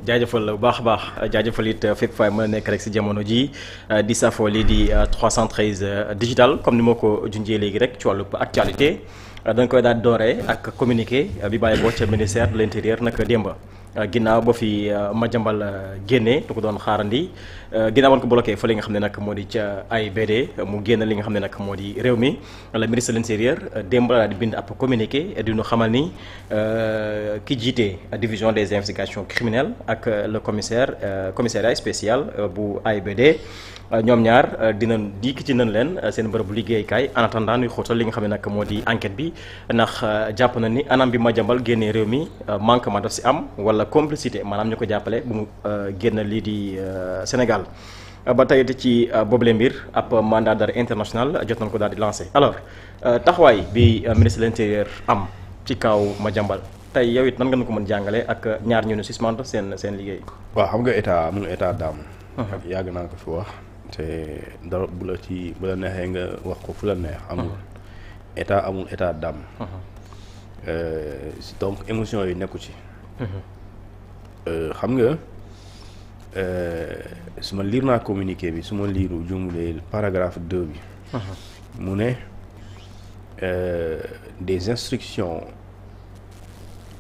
jaajëfal bu baax a baax jaajëfal it fépp faay mën a nekk rek si jamono ji di safoo lii di 313 digital comme ni ma ko junjee léegi rek ci wàllu actualité dañ koy daal dooree ak communiqué bi bàyyi boo ca ministère de l'intérieur nag démba ginnaaw ba fi Madiambal génnee du ko doon xaarandi ginnaaw woon ko bloqué fa li nga xam ne nag moo di ca AIBD mu génn li nga xam ne nag moo di réew mi le ministre de l'intérieur démb la daal di bind ab communiqué di ñu xamal ni ki jiite division des investigations criminelles ak le commissariat spécial bu AIBD ñoom ñaar dinañ dikk ci nañ leen seen bërëbu liggéeykaay en attendant ñuy xóotal li nga xam ne nag moo di enquête bi ndax jàpp na ni anam bi Madiambal génnee réew mi manquement daf si am wala complicité maanaam ñu ko jàppale bu mu génn lii di Sénégal ba tey ci boobule mbir ab mandat d'arrêt international jot nañ ko daal di lancé alors taxawaay bi ministre de l'intérieur am ci kaw Madiambal tey yow it nan nga ko mën jàngale ak ñaar ñu ne suspendre seen liggéey. waaw xam nga état amul état d'âme. yàgg naa ko fi wax. te dara bu la neexee nga wax ko fu la neex. amul état amul état d'âme. donc émotion yi nekku ci. xam nga su ma liir naa communiqué bi su ma liiru jumulee paragraphe 2 bi. mu ne des instructions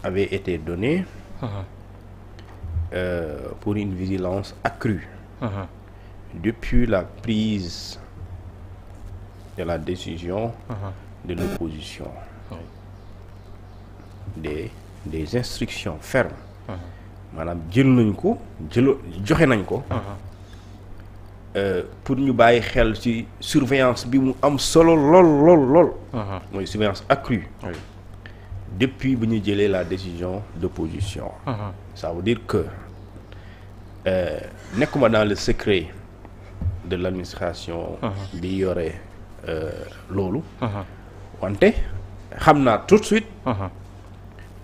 avaient été données. Pour une vigilance accrue. Depuis la prise de la décision de l'opposition. Des instructions fermes. maanaam jël nañ ko joxe nañ ko. pour ñu bàyyi xel ci surveillance bi mu am solo lool. mooy surveillance accrue. depuis bu ñu jëlee la décision d'opposition. Ça veut dire que nekkuma dans le secret de l'administration bi yore loolu. wante xam naa tout de suite.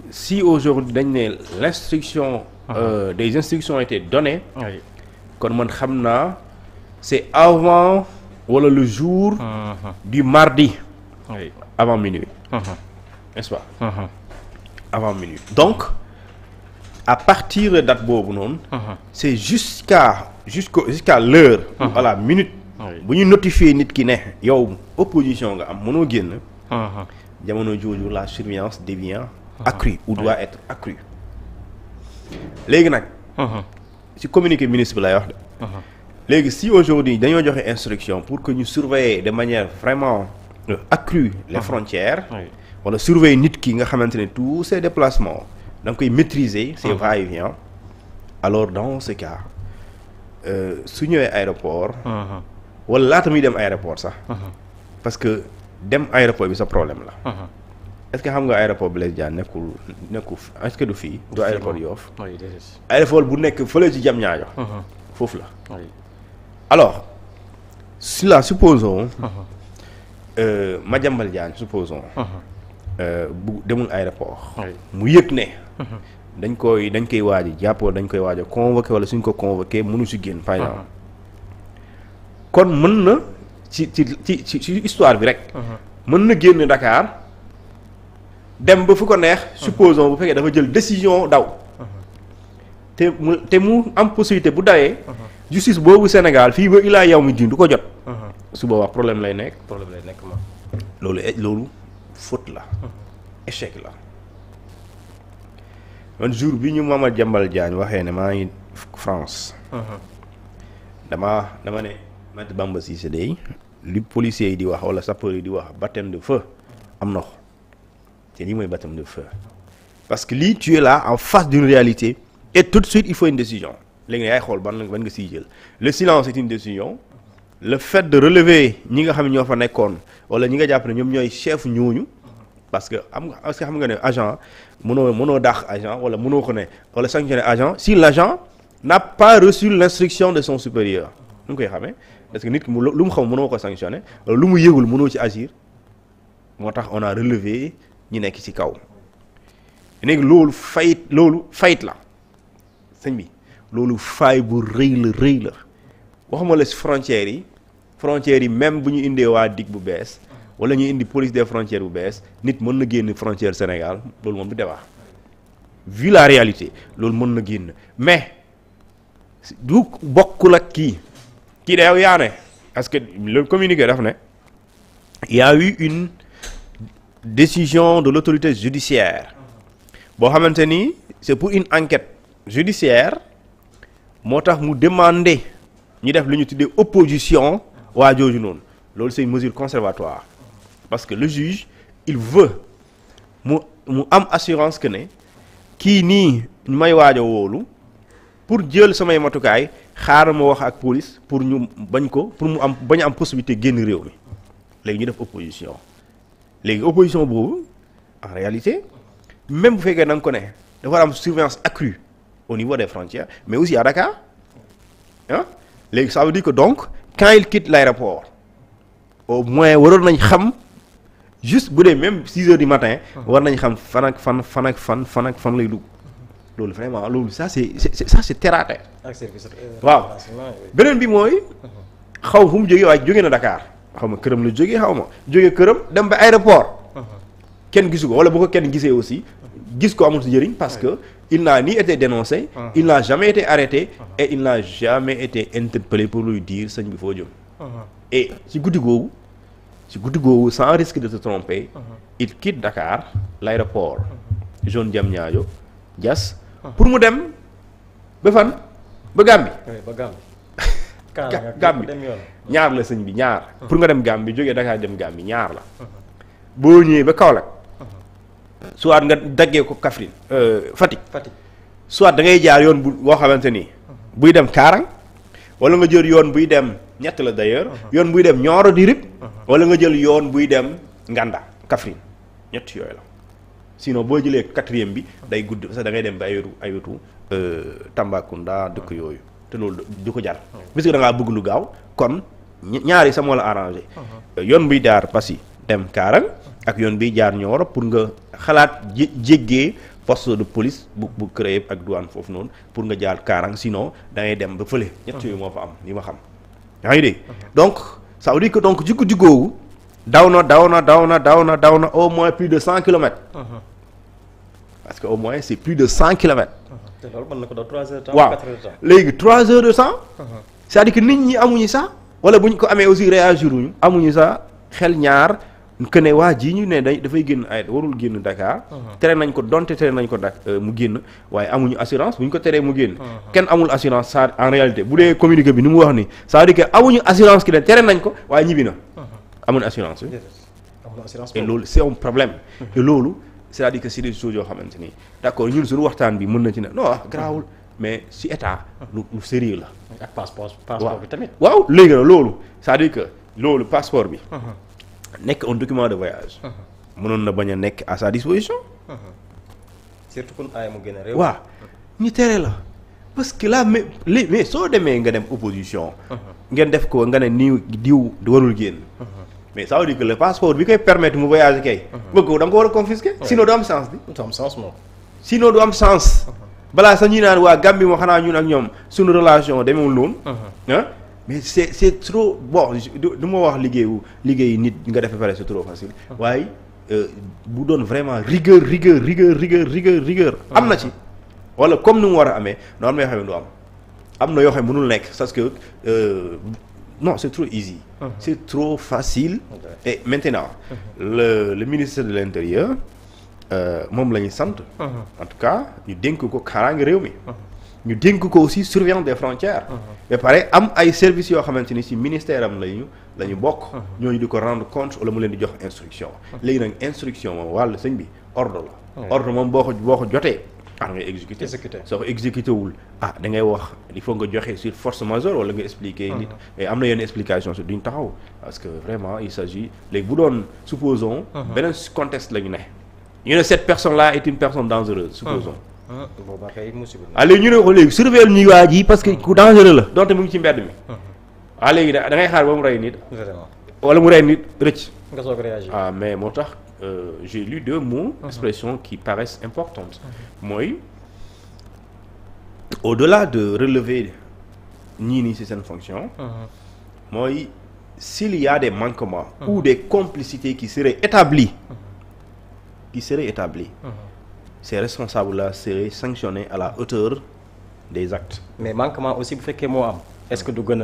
si aujourd'hui dañ ne l'instruction des instructions ont été données. kon man xam naa c'est avant wala le jour. du mardi. avant minuit. n'est-ce pas. avant minuit donc à partir de date boobu noonu. c'est jusqu'à l'heure. à la minute. bu ñu notifier nit ki ne yow opposition nga am mënoo génn. jamono jooju la surveillance devient accrue ou doit être accrue. léegi nag. ci communiqué ministre bi lay wax de. léegi si aujourd'hui dañoo joxe instruction pour que ñu surveiller de manière vraiment accrue les frontières. wala surveiller nit ki nga xamante ne tous ses déplacements da nga koy maîtriser ses va-et-vient. alors dans ce cas su ñëwee aéroport. wala laata muy dem aéroport sax. parce que dem aéroport bi sa problème la. est-ce que xam nga aéroport Blaise Diagne nekkul est-ce que du fii du aéroport Yoff. aéroport bu nekk fële ci Diamniadio. foofu la. alors si la supposons. Madiambal Diagne supposons. bu demul aéroport. mu yëg ne. dañ koy waaj a jàppoo dañ koy waaj a convoqué wala suñ ko convoqué mënu si génn par exemple. kon mën na ci histoire bi rek. mën na génn Dakar dem ba fu ko neex. supposons bu fekkee dafa jël décision daw. te mu am possibilité bu dawee. justice boobu Sénégal fii ba ilaa yow mi din du ko jot. su boobaa problème lay nekk ma loolu faute la. échec la. man jour bi ñu Madiambal Diagne waxee ne maa ngi France. dama ne Maître Bamba Cissé day li policiers yi di wax wala sapeurs yi di wax baptême de feu am na ko te lii mooy baptême de feu parce que lii tu es là en face d'une réalité et tout de suite il faut une décision léegi yaay xool ban nga siy jël le silence est une décision le fait de relever ñi nga xam ne ñoo fa nekkoon wala ñi nga jàpp ne ñoom ñooy chef ñooñu parce que xam nga ne agent mënoo dàq agent wala mënoo ko ne wala sanctionner agent si l'agent n'a pas reçu l'instruction de son supérieur nu ngi koy xamee parce que nit ki lu mu xam mënoo ko sanctionner wala lu mu yëgul mënoo ci agir moo tax on a relevé ñi nekk ci kaw léegi loolu fayit la sëñ bi loolu fay bu rëy la waxuma la ci frontières yi même bu ñu indee waa DIC bu bees wala ñu indi police des frontières bu bees nit mën na génn frontière Sénégal loolu moom du débat vu la réalité loolu mën na génn mais du bokkul ak kii da yaa ne parce que le communiqué daf ne il y a eu une décision de l'autorité judiciaire boo xamante ni c'est pour une enquête judiciaire moo tax mu demander ñu def lu ñu tuddee opposition waa jooju noonu loolu c'est une mesure conservatoire parce que le juge il veut mu am assurance que ne kii nii may waaj a wóolu pour jël samay matukaay xaaral ma wax ak police pour ñu bañ ko pour mu am bañ am possibilité génn réew mi léegi ñu def opposition léegi opposition boobu en réalité même bu fekkee na nga ko ne dafa am surveillance accrue au niveau des frontières mais aussi à Dakar ah léegi ça veut dire que donc quand il quitte l'aéroport au moins waroon nañ xam juste bu dee même 6 heures du matin war nañ xam fan ak fan lay dugg loolu vraiment loolu ça c'est terre à terre. waaw beneen bi mooy xaw fu mu jógee waaye jógee na Dakar xaw ma këram la jógee xaw ma jógee këram dem ba aéroport kenn gisu ko wala bu ko kenn gisee aussi gis ko amul si njëriñ parce que il n'a ni été dénoncé il n'a jamais été arrêté et il n'a jamais été interpellé pour lui dire sëñ bi foo jëm et ci guddi googu sans risque de se tromper il quitte Dakar l'aéroport John Diamniadio Diass pour mu dem ba fan ba Gambie Gambie ñaar la sëñ bi ñaar pour nga dem Gambie jógee Dakar dem Gambie ñaar la boo ñëwee ba Kaolack soit nga daggee ko Kaffrine Fatick soit da ngay jaar yoon boo xamante ni buy dem Kaarang wala nga jël yoon buy dem ñett la d'ailleurs yoon buy dem Nioro di Rip wala nga jël yoon buy dem Nganda Kaffrine ñett yooyu la sinon boo jëlee 4e bi day gudd parce que da ngay dem ba ay wetu Tambacounda dëkk yooyu te loolu du ko jar puisque da ngaa bëgg lu gaaw kon ñaari sa moo la arrangé yoon buy jaar Passy dem Kaarang ak yoon biy jaar Nioro pour nga xalaat jéggee poste de police bu créé ak douane foofu noonu pour nga jaar Kaarang sinon da ngay dem ba fële ñett yooyu moo fa am li ma xam yaa ngi dégg donc ça veut dire que donc jikko jiggoowu daw na au moins plus de 100 kilomètres parce que au moins c'est plus de 100 kilomètres te loolu mën na ko doon 3 heures de temps waaw 4 heures de temps léegi 3 heures de temps c'est-à-dire que nit ñi amuñu sax wala bu ñu ko amee aussi réagir wuñu amuñu sax xel ñaar que ne waa ji ñu ne dafay génn ay warul génn Dakar tere nañ ko donte tere nañ ko mu génn waaye amuñu assurance bu ñu ko teree mu génn kenn amul assurance ça en réalité bu dee communiqué bi ni mu wax ni ça veut dire que amuñu assurance ki ne tere nañ ko waaye ñibbi na amuñu assurance bi et loolu c'est un problème et loolu c'est-à-dire que c'est des choses yoo xamante ni d'accord ñun suñu waxtaan bi mën na ci ne non garaawul mais si état lu sérieux la ak passeport bi tamit waaw léegi na loolu c'est-à-dire que loolu passeport bi nekk un document de voyage mënoon na bañ a nekk à sa disposition surtout kun aaya mu gën a réew waaw ñu tere la parce que là mais soo demee nga dem opposition ngeen def ko nga ne nii diw warul génn mais ça veut dire que le passeport bi koy permettre mu voyager kay bëgg ko da nga ko war a confisquer sinon du am sens bi du am sens moom sinon du am sens balaa sax ñuy naan waa Gambie moo xanaa ñun ak ñoom suñu relation demewul noonu ah mais c'est trop bon du ma wax liggéey nit nga def pare c'est trop facile waaye bu doon vraiment rigueur am na ci wala comme ni mu war a amee noonu may xam ne du am na yoo xam ne mënul nekk parce que non c'est trop easy c'est trop facile et maintenant le ministre de l'Intérieur moom la ñu sant en tout cas ñu dénk ko kaaraange réew mi ñu dénk ko aussi surveillance des frontières ba pare am ay services yoo xamante ni ci ministère am la ñu bokk ñooñu di ko rendre compte wala mu leen di jox instruction léegi nag instruction moom wàllu sëñ bi ordre la ordre moom boo ko jotee da ngay exécuter soo ko exécuté wul da ngay wax il faut nga joxe sur force majeure wala nga expliquer nit et am na yenn explication si duñ taxaw parce que vraiment il s'agit léegi bu doon supposons beneen contexte la ñu ne ñu ne cette personne là est une personne dangereuse supposons léegi ñu ne ko léegi surveiller ñu waa ji parce que ku dangereux la donte mu ngi ci mbedd mi léegi da ngay xaar ba mu rey nit wala mu rey nit rëcc nga soog a réagir mais moo tax j'ai lu 2 mots expressions qui paraissent importantes mooy au-delà de relever ñii nii ci seen fonction mooy s'il y a des manquements ou des complicités qui seraient établies ces responsables-là seraient sanctionnés à la hauteur des actes. mais manquement aussi bu fekkee moo am est-ce que du gën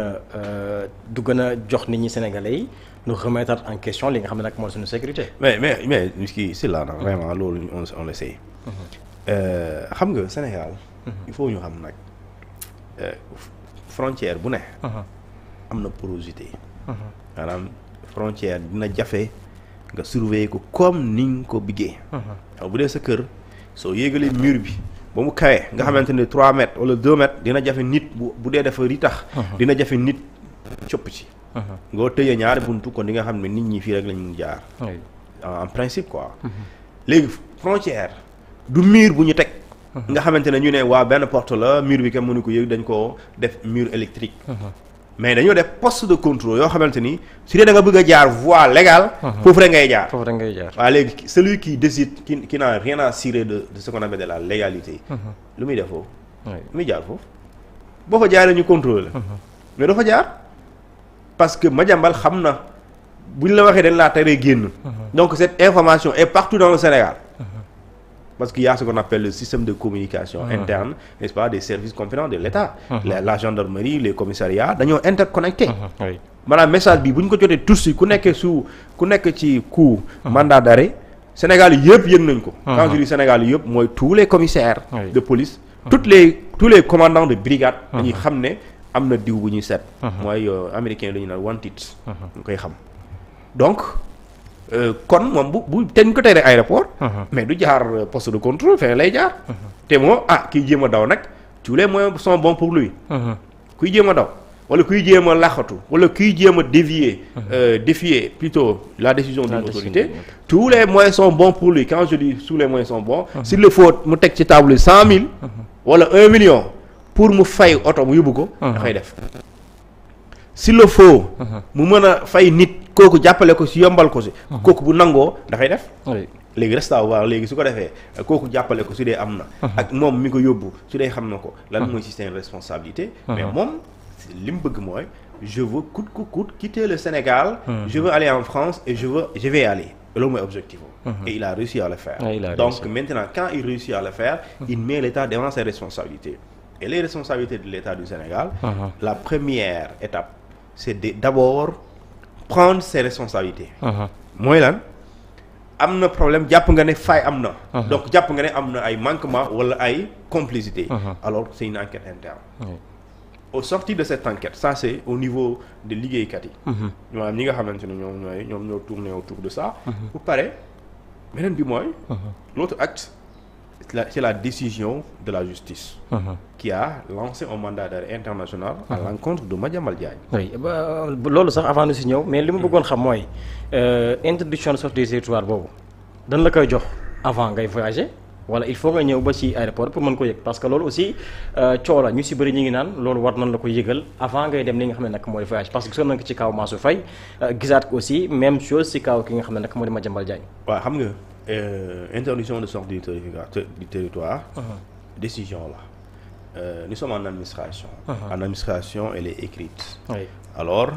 a jox nit ñi sénégalais yi ñu remettre en question li nga xam ne nag mooy suñu sécurité. mais kii si la nag vraiment loolu on le sait. xam nga Sénégal. il faut ñu xam nag frontière bu ne. am na porosité. maanaam frontière dina jafe nga surveiller ko comme ni nga ko biggee. bu dee sa kër soo yéegalee mur bi. ba mu kawee nga xamante ne 3 mètres wala 2 mètres dina jafe nit bu dee dafa ritax dina jafe nit copp ci ngoo tëjee ñaari buntu kon di nga xam ne nit ñi fii rek lañ mun jaar en principe quoi léegi frontière du mur bu ñu teg nga xamante ne ñu ne waa benn porte la mur bi kenn mënu ko yëg dañ ko def mur électrique mais dañoo def poste de contrôle yoo xamante ni su dee da nga bëgg a jaar voie légale foofu rek ngay jaar waaw léegi celui qui décide qui n'a rien à cirer de ce qu'on appelle de la légalité lu muy def foofu lu muy jaar foofu boo fa jaaree ñu contrôler la mais doo fa jaar parce que Madiambal xam na bu ñu la waxee dañ laa teree génn donc cette information est partout dans le Sénégal parce qu'il y a ce qu'on appelle le système de communication interne, n'est-ce pas, des services compétents de l'État. La gendarmerie, les commissariats, dañoo interconnecté. maanaam message bi bu ñu ko jotee tous ku nekk ci coup mandat d'arrêt Sénégal yëpp yëg nañ ko. Quand je dis Sénégal yëpp mooy tous les commissaires de police, tous les commandants de brigade dañuy xam ne am na diw bu ñuy seet. mooy américain la ñu naan wanted ñu koy xam donc. kon moom bu te ñu ko teree aéroport. mais du jaar poste de contrôle fee lay jaar. te moo kiy jéem a daw nag tous les moyens sont bons pour lui. kuy jéem a daw wala kuy jéem a laxatu wala kuy jéem a défier plutôt la décision d'une autorité. tous les moyens sont bons pour lui quand je dis tous les moyens sont bons. s'il le faut mu teg ci table 100 000. wala 1 million pour mu fay oto mu yóbbu ko. dafay def s'il le faut. mu mën a fay nit. kooku jàppale ko si yombal ko si. kooku bu nangoo dafay def. léegi reste à voir léegi su ko defee kooku jàppale ko su dee am na. ak moom mi ko yóbbu su dee xam na ko. lan mooy système responsabilité. mais moom li mu bëgg mooy je veux coûte que coûte quitter le Sénégal. je veux aller en France et je vais aller. loolu mooy objectif. et il a réussi à le faire. donc maintenant quand il réussit à le faire. il met l'État devant ses responsabilités. et les responsabilités de l'État du Sénégal. la première étape c'est d'abord prendre ses responsabilités. mooy lan am na problème jàpp nga ne faay am na. donc jàpp nga ne am na ay manquements wala ay complicité. alors c'est une enquête interne. au sortir de cette enquête ça c'est au niveau de liggéeykat yi. maanaam ñi nga xamante ne ñoom ñoo tourner autour de ça. bu pare beneen bi mooy. l'autre acte c'est la décision de la justice. qui a lancé un mandat d'arrêt international à l'encontre de Madiambal Diagne. oui loolu sax avant de si ñëw mais li ma bëggoon xam mooy interdiction de sortie du territoire boobu dañ la koy jox avant ngay voyager wala il faut nga ñëw ba ci aéroport pour mën ko yëg parce que loolu aussi coow la ñu si bëri ñu ngi naan loolu war nañ la ko yëgal avant ngay dem li nga xam ne nag mooy voyage parce que gisoon nañ ko ci kaw Mansour Faye gisaat ko aussi même chose si kaw ki nga xam ne nag moo di Madiambal Diagne. waaw xam nga interdiction de sortie du territoire. décision la. nous sommes en administration. En administration elle est écrite. Alors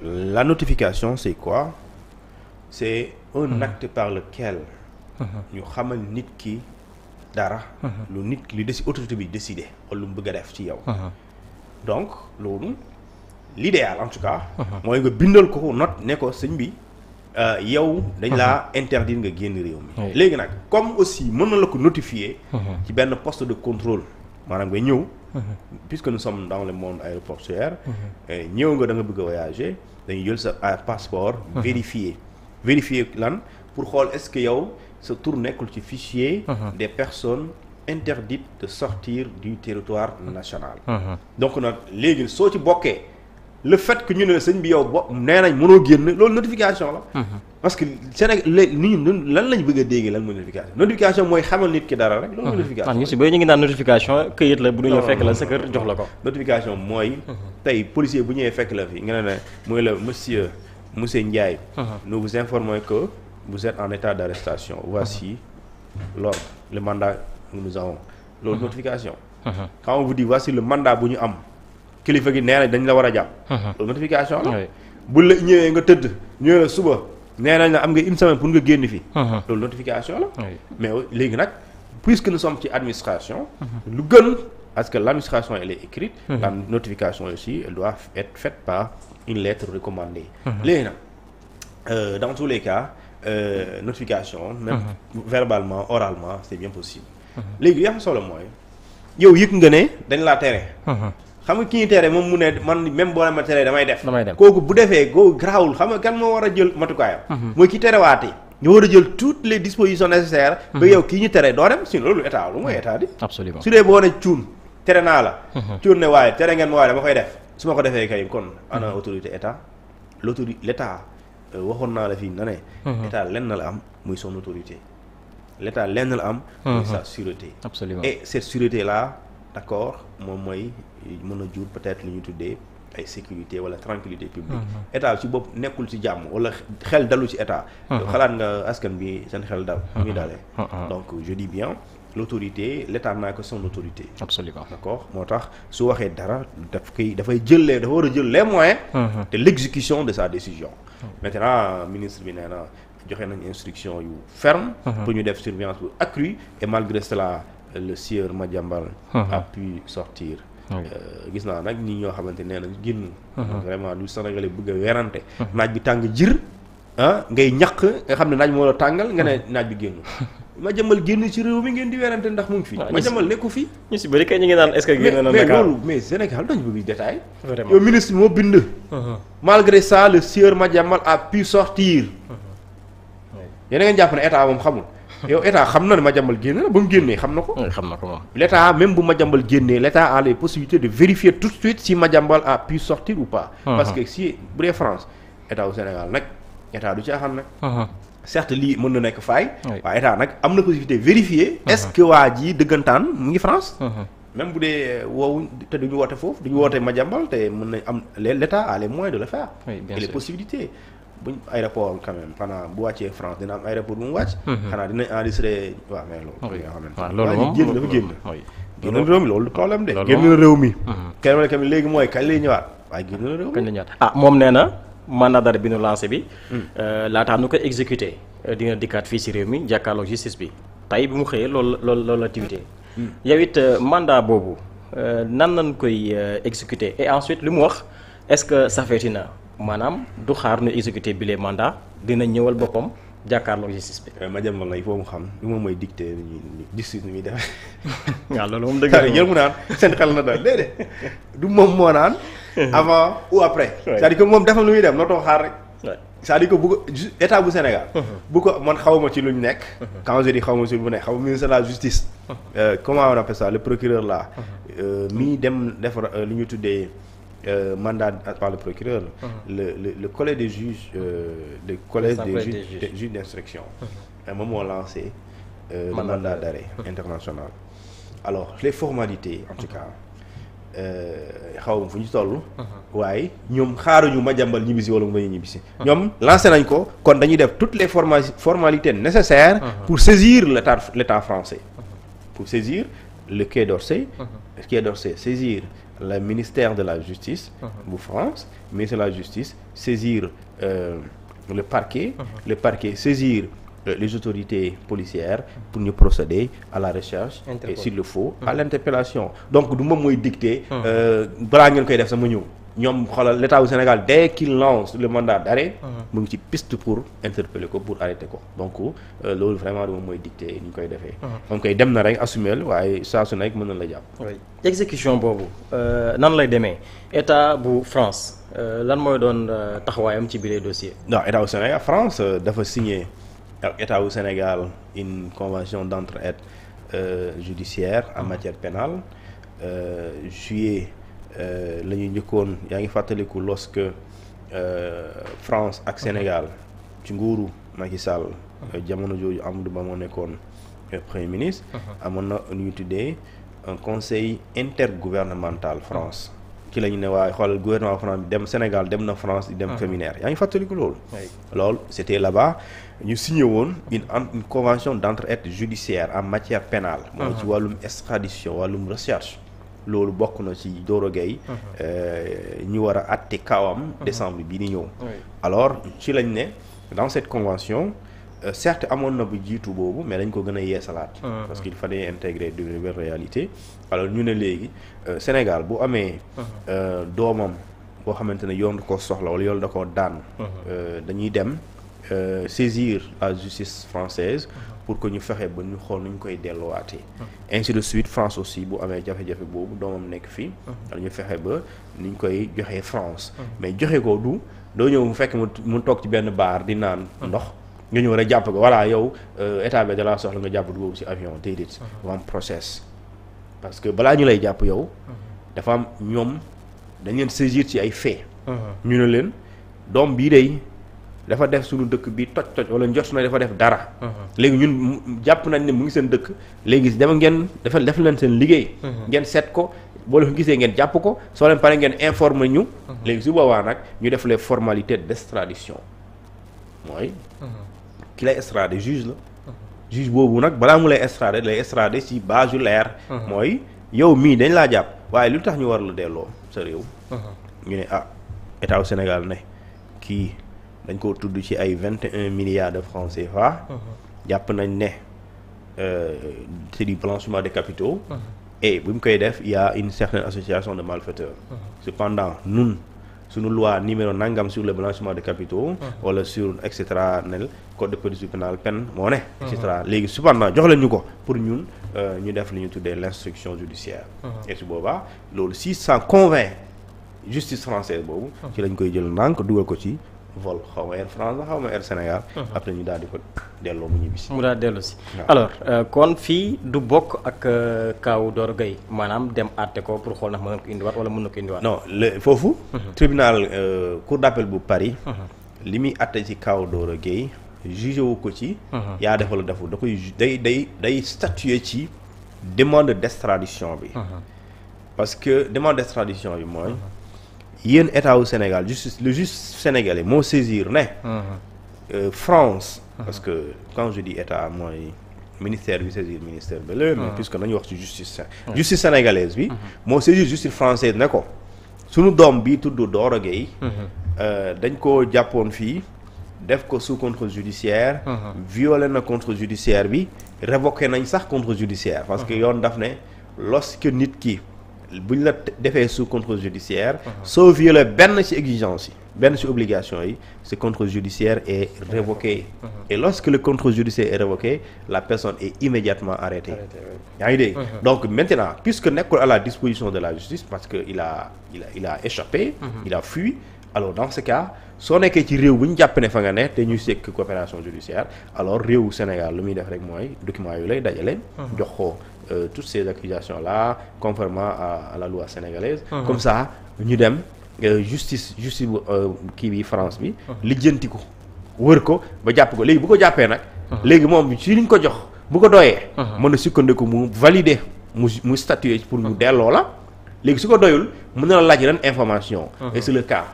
la notification c'est quoi? C'est un acte par lequel ñu xamal nit ki dara. lu nit ki lu autorité bi décider wala lu mu bëgg a def ci yow. donc loolu l'idéal en tout cas. mooy nga bindal ko note ne ko sëñ bi. yow dañ laa interdire nga génn réew mi. léegi nag comme aussi mën na la ko notifier. ci benn poste de contrôle maanaam nga ñëw. puisque nous sommes dans le monde aéroportuaire. ñëw nga da nga bëgg a voyager dañuy jël sa passeport. vérifier lan pour xool est-ce que yow sa tur nekkul ci fichier. des personnes interdites de sortir du territoire national. donc nag léegi soo ci bokkee. le fait que ñu ne sëñ bi yow nee nañ mënoo génn loolu notification la. parce que Sénégal nit ñi lan lañ bëgg a dégg lan mooy notification. notification mooy xamal nit ki dara rek. loolu mooy notification. ñu si bëri ñu ngi naan notification këyit la bu ñu ñëw fekk la sa kër jox la ko. notification mooy. tey policier bu ñëwee fekk la fi nga ne mooy la monsieur Ndiaye. nous vous informons que vous êtes en état d'arrestation. voici l'ordre le mandat que nous avons. loolu notification. quand on vous dit voici le mandat bu ñu am. kilifa gi nee na dañ la war a jàpp. loolu notification la. bu la ñëwee nga tëdd ñëwee la suba nee nañ la am nga une semaine pour nga génn fi. loolu notification la. mais léegi nag puisque nous sommes ci administration. lu gën parce que l'administration elle est écrite. la notification aussi elle doit être faite par une lettre recommandée. léegi nag dans tous les cas notification. même verbalement oralement c'est bien possible. léegi li am solo mooy yow yëg nga ne dañ laa tere. xam nga ki ñu tere moom mu ne man même boo ma teree damay def. kooku bu defee kooku garaawul xam nga kan moo war a jël matukaayam. mooy ki terewaatee. ñu war a jël toutes les dispositions nécessaires. ba yow kii ñu tere doo dem si loolu état lu mooy état di. absolument su dee boo ne cuun tere naa la. cuun ne waaye tere ngeen ma waaye dama koy def su ma ko defee kay kon ana autorité état l'état waxoon naa la fii na ne. état lenn la am muy son autorité. l'état lenn la am. muy sa sûreté. absolument et cette sûreté là d'accord moom mooy mën a jur peut-être lu ñu tuddee ay sécurité wala tranquillité publique. état ci bopp nekkul ci jàmm wala xel dalu ci état. xalaat nga askan bi seen xel dal. muy dalee. donc je dis bien l'autorité l'état n'a que son autorité. absolument d'accord moo tax su waxee dara dafay jël dafa war a jël les moyens. de l'exécution de sa décision. maintenant ministre bi nee na joxe nañ instruction yu ferme. pour ñu def surveillance bu accrue et malgré cela le sieur Madiambal a pu sortir. gis naa nag ñi ñoo xamante nee nañ génn. vraiment lu Sénégalais bëgg a werante. naaj bi tàng jir ngay ñaq nga xam ne naaj moo la tàngal nga ne naaj bi génn. Madiambal génn ci réew mi ngeen di werante ndax mu ngi fi. Madiambal nekku fi. ñu si bëri kay ñu ngi naan est-ce que génn na mais loolu mais Sénégal dañu bëgg détail. yow ministre moo bind. malgré ça le sieur Madiambal a pu sortir. yéen a ngeen jàpp ne état moom xamul. yow état xam na ne Madiambal génn na ba mu génnee xam na ko. xam na ko moom. l'état même bu Madiambal génnee l'état a les possibilités de vérifier tout de suite si Madiambal a pu sortir ou pas. parce que si bu dee France état wu Sénégal nag état du caaxaan nag. certes lii mën na nekk faay. waaye état nag am na possibilité vérifier. est-ce que waa ji dëggantaan mu ngi France. même bu dee woowu te duñu woote foofu duñu woote Madiambal te mën nañ am l'état a les moyens de le faire. et les possibilités. buñ aéroport quand même xanaa bu wàccee France dina am aéroport bu mu wàcc. xanaa dinañ enregistré waaw mais loolu. waaw loolu moom génn dafa génn. génn na réew mi loolu problème de. génn na réew mi. kenn wala tamit léegi mooy kañ lay ñëwaat waaye génn na réew mi. kañ lay ñëwaat moom nee na mandat d'arrêt bi nu lancé bi. laataa nu ko exécuté dina dikkaat fii si réew mi jàkkaarloog justice bi tey bi mu xëyee loolu activité. yow it mandat boobu nan nañ koy exécuté et ensuite li mu wax est-ce que safeeti na. maanaam du xaar nu exécuter bi les mandats dina ñëwal boppam jàkkaarloog justice bi. Madiambal nag il faut mu xam li moom mooy dicté justice ni muy def. waaw loolu moom dëgg la jël mu naan seen xel na daal déedéet du moom moo naan. avant ou après. c'est-à-dire que moom defal lu muy dem noo toog xaar rek. c'est-à-dire que bu ko état bu Sénégal. bu ko man xawma ci luñ nekk. quand je dis xawma ci lu nekk xaw ma ministre de la justice. comment on appelle ça le procureur là. mii dem def li ñu tuddee. Mandat par le procureur. Le collège des juges le collège des juges d'instruction. moom moo lancé le mandat d'arrêt international. alors les formalités en tout cas xaw ma fu ñu toll. waaye ñoom xaaruñu Madiambal ñibbisi wala mu bañ a ñibbisi. ñoom lancé nañ ko kon dañuy def toutes les formalités nécessaires. pour saisir l'état français. pour saisir le Quai d'Orsay. Quai d'Orsay saisir. le ministère de la justice bu France ministère de la justice saisir le parquet le parquet saisir les autorités policières pour ñu procéder à la recherche et s'il le faut à l'interpellation donc du moom mooy dicter balaa ngeen koy def sama ñëw ñoom xoolal l'état du Sénégal dès qu'il lance le mandat d'arrêt mu ngi ci piste pour interpeller ko pour arrêter ko donc loolu vraiment du moom mooy dicter ni ñu koy defee moom koy dem na rek assumer waaye saa su nekk mën na la jàpp exécution boobu nan lay demee état bu France lan mooy doon taxawaayam ci biir dossier non état du Sénégal France dafa signé ak état du Sénégal une convention d'entraide judiciaire en matière pénale juillet la ñuy njëkkoon yaa ngi fàttaliku lorsque France ak Sénégal ci nguuru Macky Sall jamono jooju Amadou Ba moo nekkoon premier ministre amoon na lu ñu tuddee un conseil intergouvernemental France ci la ñu ne waaye xoolal gouvernement France bi dem Sénégal dem na France di dem séminaire yaa ngi fàttaliku loolu c'était là-bas ñu signé woon une convention d'entraide judiciaire en matière pénale mooy ci wàllum extradition wàllum recherche loolu bokk na ci Doro Gaye ñu war a àtte kawam décembre bii di ñëw alors ci lañ ne dans cette convention certes amoon na bu jiitu boobu mais dañ ko gën a yeesalaat. parce qu'il fallait intégrer de nouvelles réalités. alors ñu ne léegi Sénégal bu amee doomam boo xamante ne yoon da koo soxla wala yoon da koo daan. dañuy dem saisir la justice française pour que ñu fexe ba ñu xool nu ñu koy delloowaatee. ainsi de suite France aussi bu amee jafe-jafe boobu doomam nekk fii. ñu fexe ba ni ñu koy joxee France. mais joxe ko du doo ñëw mu fekk mu toog ci benn baar di naan ndox. nga ñëw rek jàpp ko voilà yow état bi da laa soxla nga jàpp dugg ci avion déedéet. dafa am process. parce que balaa ñu lay jàpp yow. dafa am ñoom dañ leen saisir ci ay faits. ñu ne leen doom bii day dafa def suñu dëkk bi toj wala njort na dafa def dara. léegi ñun jàpp nañ ne mu ngi seen dëkk. léegi dama ngeen def leen seen liggéey. ngeen seet ko boo leen gisee ngeen jàpp ko soo leen pare ngeen informer ñu. léegi su boobaa nag ñu def les formalités d'extradition mooy. ki lay extradé juge la. juge boobu nag balaa mu lay extradé ci base yu leer. mooy yow mii dañ laa jàpp waaye lu tax ñu war la delloo sa réew. ñu ne état au Sénégal ne kii dañ ko tudd ci ay 21 milliards de francs CFA. jàpp nañ ne c'est du blanchiment de capitaux. et bu ñu koy def il y a une certaine association de malfaiteurs. cependant ñun suñu loi numéro nangam sur le blanchiment de capitaux. wala sur et cetera nel code de procédure pénale peine moo ne. et cetera léegi cependant jox leen ñu ko pour ñun ñu def li ñu tuddee l'instruction judiciaire. et su boobaa loolu si ça convainc justice française boobu. ci lañ koy jël ndànk dugal ko ci vol xaw ma Air France la xaw ma Air Sénégal. après ñu daal di ko delloo mu ñibbisi. mu daal dellu si alors kon fii du bokk ak kaawu Doro Gueye maanaam dem àtte ko pour xool ndax mën na ko indiwaat wala mën na ko indiwaat. non foofu. tribunal cour d'appel bu Paris. li muy àtte ci kaawu Doro Gueye jugé wu ko ci. yaa def wala deful da koy day statuer ci demande d'extradition bi. parce que demande d'extradition bi mooy. yéen état wu Sénégal le juge sénégalais moo saisir ne. France. parce que quand je dis état mooy ministère bi saisir ministère ba léegi. puisque nañu wax ci justice. justice sénégalaise bi. moo saisir justice française ne ko sunu doom bi tudd Doro Gueye. dañ ko jàppoon fii def ko sous contrôle judiciaire. violé na contrôle judiciaire bi révoqué nañ sax contrôle judiciaire. parce que yoon daf ne lorsque nit ki. buñ la defee sous contrôle judiciaire. soo violé benn ci exigence yi benn ci obligation yi ce contrôle judiciaire est révoqué. et lorsque le contrôle judiciaire est révoqué la personne est immédiatement arrêtée. yaa ngi dégg. donc maintenant puisque nekkul à la disposition de la justice parce que il a échappé. il a fui alors dans ce cas soo nekkee ci réew bu ñu jàpp ne fa nga ne te ñuy sekk coopération judiciaire alors réewu Sénégal lu muy def rek mooy documents yu lay dajale. jox ko. toutes ces accusations là conformément à la loi sénégalaise. comme ça ñu dem justice kii bi France bi. lijjanti ko wër ko ba jàpp ko léegi bu ko jàppee nag. léegi moom ci liñ ko jox bu ko doyee. mën na sukkandiku mu valider mu statuer pour mu delloo la léegi su ko doyul mën na la laaj yeneen information. et c'est le cas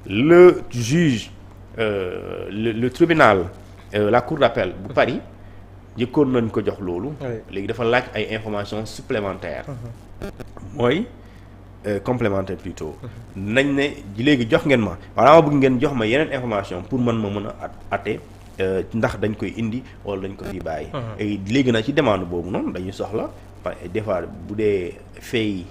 le juge le tribunal la cour d'appel bu Paris. jëkkoon nañ ko jox loolu. léegi dafa laaj ay informations supplémentaires. mooy complémentaire plutôt. nañ ne léegi jox ngeen ma walla ma bëgg ngeen jox ma yeneen information pour man ma mën a atte ndax dañ koy indi walla dañ ko fi bàyyi. et léegi nag ci demande boobu noonu dañuy soxla des fois bu dee fay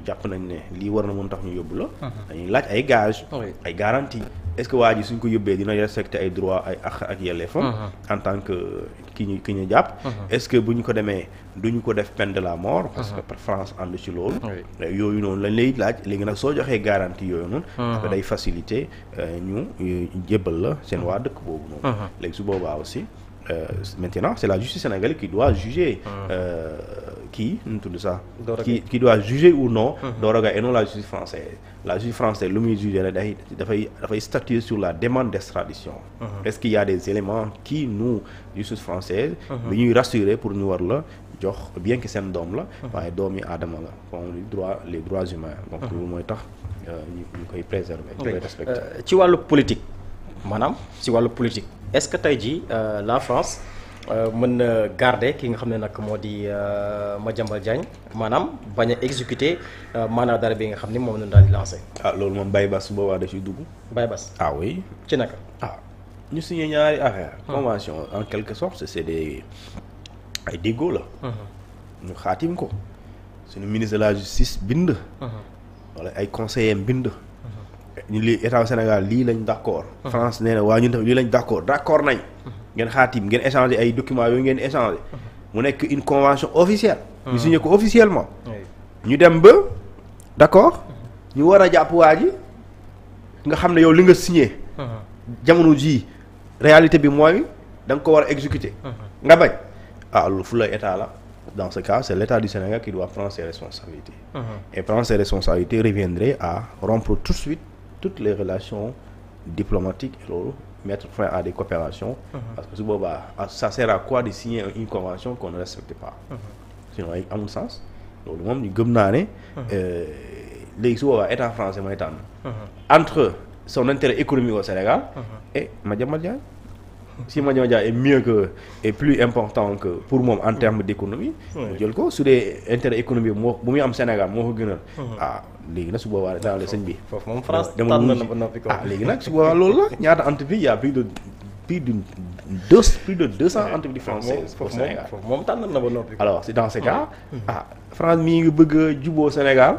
jàpp nañ ne lii war na mën tax ñu yóbbu la. dañuy laaj ay gage ay garantie. est-ce que waa ji suñ ko yóbbee dina respecter ay droits ay àq ak yelleefam en tant que ki ñu jàpp. est-ce que bu ñu ko demee duñu ko def peine de la mort. parce que par France ànd ci loolu. yooyu noonu lañ lay laaj léegi nag soo joxee garantie yooyu noonu. parce que day faciliter ñu jébbal la seen waa dëkk boobu noonu. léegi su boobaa aussi maintenant c'est la justice sénégalaise qui doit juger. kii nu mu tudd ça. qui doit juger ou non. Doro Gueye et non la justice française. la justice française lu muy juger ne dafay statuer sur la demande d'extradition. est-ce qu'il y a des éléments qui nous justice française. bi ñuy rassurer pour ñu war la jox bien que seen doom la. waaye doomi aadama la comme les droits humains. donc loolu mooy tax ñu koy préserver. ñu koy respecter. ci wàllu politique maanaam ci wàllu politique est-ce que tey jii la France. mën na garder ki nga xam ne nag moo di Madiambal Diagne maanaam bañ a exécuter mandat d'arrêt bi nga xam ni moom la daal di lancer. loolu moom Baye Bass su boobaa da ciy dugg. Baye Bass. oui. ci naka. ñu signé ñaari affaire convention en quelque sorte c'est des ay déggoo la. ñu xaatim ko suñu ministre de la justice bind. wala ay conseillers bind. ñu lii état Sénégal lii lañ d'accord. France nee na waa ñun tamit lii lañ d'accord nañ. ngeen xaatim ngeen échanger ay documents yooyu ngeen échanger. mu nekk une convention officielle. ñu signé ko officiellement. ñu dem ba d'accord ñu war a jàpp waa ji nga xam ne yow li nga signé. jamono jii réalité bi mooy da nga ko war a exécuter. nga bañ loolu fu la état la. Dans ce cas, c'est l'État du Sénégal qui doit prendre ses responsabilités. Et prendre ses responsabilités reviendrait à rompre tout de suite toutes les relations diplomatiques et loolu mettre fin à des coopérations. Parce que su boobaa ça sert à quoi de signer une convention qu'on ne respecte pas. Sinon ay amul sens. loolu moom ñu gëm naa ne. léegi su boobaa état français mooy tànn. entre son intérêt économique au Sénégal. et Madiambal Diagne. si Madiambal Diagne est mieux que et plus important que pour moom en termes d'économie. mu jël ko su dee intérêt économique moo bu muy am Sénégal moo ko gënal. léegi nag su boobaa daal sëñ bi. foofu moom France tànn na ba noppi ko. léegi nag su boobaa loolu la ñaata entreprise y a plus de 200 entreprises françaises au Sénégal. foofu moom tànn na ba noppi ko. alors c'est dans ce cas. France mii ngi bëgg a juboo Sénégal.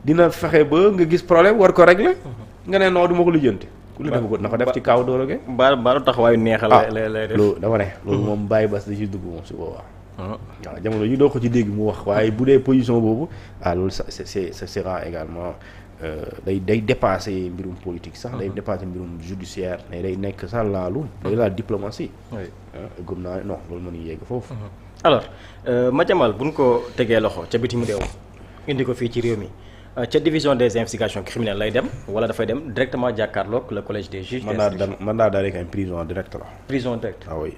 dina fexe ba nga gis problème war ko régler. nga ne non du ma ko lijjanti. ku li defagut na ko def ci kaw dooroge. mbaalu taxawaayu neexal. lay def loolu dama ne. loolu moom bàyyi bas da ci dugg moom su boobaa. waaw jamono yi doo ko ci dégg mu wax waaye bu dee position boobu loolu ça sera également day dépasser mbirum politique sax. day dépasser mbirum judiciaire mais day nekk sax laalu. day laal diplomatie. gëm naa non loolu mënuñ yegg foofu. alors Madiambal bu ñu ko tegee loxo ca bitim réew indi ko fii ci réew mi. ca division des investigations criminelles lay dem wala dafay dem directement jàkkaarloog le collège des juges. mandat d'arrêt kay prison direct la. prison direct. oui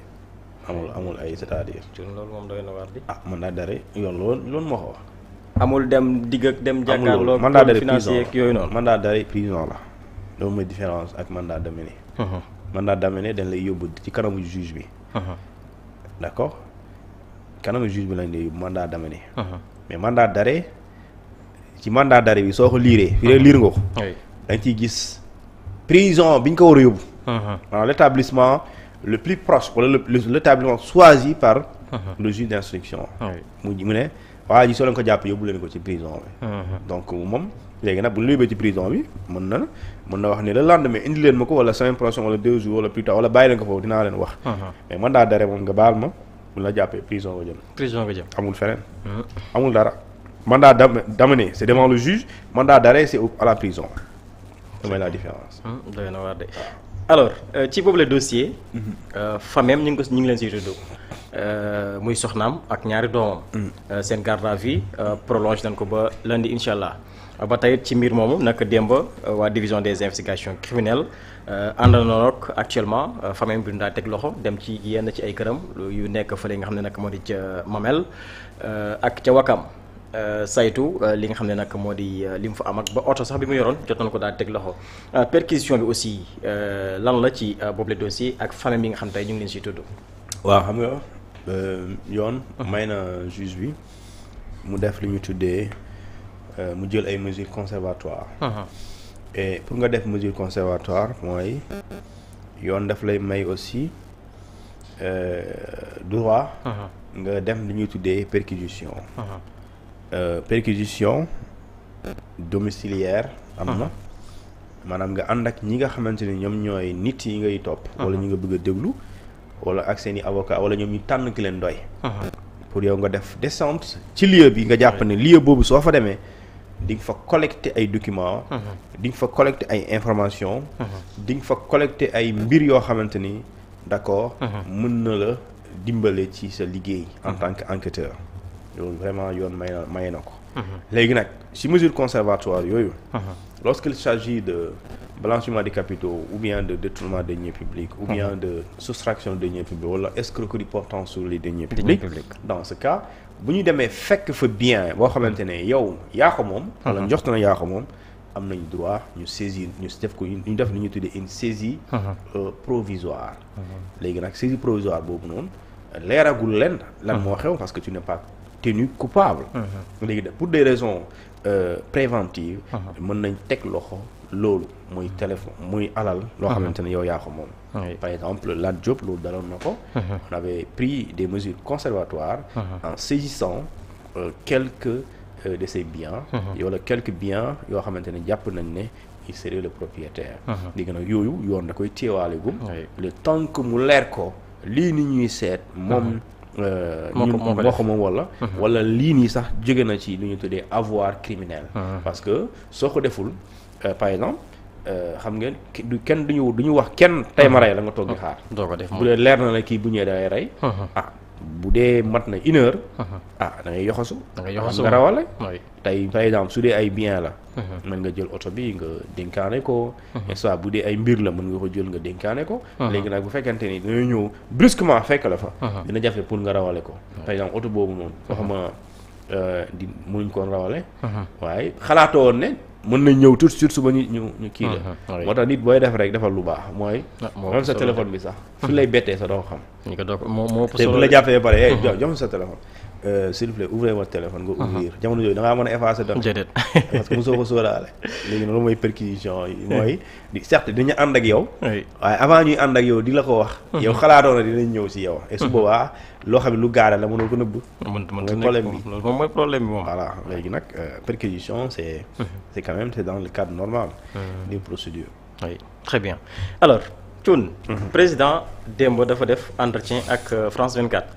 amul ay c'est-à-dire. loolu moom doy na waar di. mandat d'arrêt yoon loolu moo ko wax. amul dem digg ak dem. jàkkaarloog mandat d'arrêt financier ak yooyu noonu. mandat d'arrêt prison la. loolu mooy différence ak mandat d'amener. mandat d'amener dañ lay yóbbu ci kanamu juge bi. d'accord kanamu juge bi lañ lay yóbbu mandat d'amener. mais mandat d'arrêt. ci mandat d'arrêt bi soo ko liiree. fii liir nga ko. da nga ciy gis prison bi ñu ko war a yóbbu. maanaam l'établissement le plus proche wala l'établissement choisi par. le juge d'instruction. mu ne waa ji soo leen ko jàpp yóbbu leen ko ci prison bi. donc moom léegi nag bu ñu yóbbee ci prison bi mën na wax ni le lendemain indi leen ma ko wala semaine prochaine wala 2 jours wala plus tard wala bàyyi leen ko foofu dinaa leen wax. mais mandat d'arrêt moom nga baal ma bu la jàppee prison nga jëm. amul feneen. amul dara. mandat d'amener c'est devant le juge mandat d'arrêt c'est à la prison mooy la différence. doy na waar de alors ci boobu le dossier. famem ñu ngi leen siy tudd muy soxnaam ak ñaari doomam. seen garde à vue prolonge nañ ko ba lundi incha allah ba tey ci mbir moomu nag démb waa division des investigations criminelles ànd na nag actuellement famem bi daa teg loxo dem ci yenn ci ay këram yu nekk fële nga xam ne nag moo di ca Mamel ak ca Wakam. saytu li nga xam ne nag moo di li mu fa am ak ba oto sax bi mu yoroon jot nañu ko daal teg loxo perquisition bi aussi lan la ci boobu le dossier ak famille bi nga xam tey ñu ngi leen siy tudd. waaw xam nga yoon. may na juge bi mu def li ñu tuddee mu jël ay mesures conservatoires. et pour nga def mesure conservatoire mooy yoon daf lay may aussi droit. nga dem li ñuy tuddee perquisition. Perquisition domiciliaire am na maanaam nga ànd ak ñi nga xamante ni ñoom ñooy nit yi ngay topp wala ñi nga bëgg a déglu wala ak seen i avocat wala ñoom ñu tànn ki leen doy pour yow nga def descente ci lieu bi nga jàpp ne lieu boobu soo fa demee di nga fa collecter ay documents di nga fa collecter ay informations di nga fa collecter ay mbir yoo xamante ni d'accord mën na la dimbale ci sa liggéey en tant que enquêteur loolu vraiment yoon may na ko. léegi nag ci mesure conservatoire yooyu. lorsqu'il s'agit de blanchiment des capitaux ou bien de détournement de deniers publics ou bien de soustraction de deniers publics wala escroquerie portant sur les deniers publics. dans ce cas bu ñu demee fekk fa bien boo xamante ne yow yaa ko moom. wala njort na yaa ko moom am nañ droit ñu saisir ñu def ko ñu def li ñuy tuddee une saisie provisoire. léegi nag saisie provisoire boobu noonu leeragul leen. lan moo xew parce que tu n'es pas tenu coupable. léegi pour des raisons préventives. mën nañ teg loxo loolu muy téléphone muy alal loo xamante ne yow yaa ko moom. par exemple Lat Diop loolu daloon na ko. On avait pris des mesures conservatoires en saisissant quelques de ces biens. wala quelques biens yoo xamante ne jàpp nañ ne il serait le propriétaire. léegi nag yooyu yoon da koy téewaale gum. le temps que mu leer ko lii ni ñuy seet moom. moo ko moom wala lii nii sax jóge na ci lu ñu tuddee avoir criminel. parce que soo ko deful par exemple xam ngeen kenn duñu wax kenn tey ma rey la nga toog di xaar. doo ko def bu dee leer na la kii bu ñëwee da ngay rey. bu dee mat na 1 heure. da ngay yoxasu. nga rawale. tey par exemple su dee ay bien la. mën nga jël oto bi nga dénkaane ko. et soit bu dee ay mbir la mën nga ko jël nga dénkaane ko. léegi nag bu fekkente ni dañoo ñëw brusquement fekk la fa. dina jafe pour nga rawale ko. par exemple oto boobu noonu. waxuma di mënuñ koon rawale. waaye xalaatoo woon ne mën na ñëw tout de suite suba ñu kii la. moo tax nit booy def rek defal lu baax mooy. même sa téléphone bi sax. fi lay bettee sa doo xam. ñu ko doog moo te bu la jàppee ba pare jox sa téléphone. s'il vous plaît ouvrez votre téléphone nga ouvrir jamono yooyu da ngaa mën a effacer dara. parce que mosoo ko sóoraale. léegi noonu mooy perquisition yi mooy di certes dinañu ànd ak yow. waaye avant ñuy ànd ak yow di la ko wax. yow xalaatoo na dinañ ñëw si yow. et su boobaa loo xam ne lu gaara la mënoo ko nëbb. mooy problème bi loolu moom mooy problème bi moom. voilà léegi nag perquisition c'est quand même c'est dans le cadre normal. des procédures. oui très bien alors Thioune. président démb dafa def entretien ak France 24.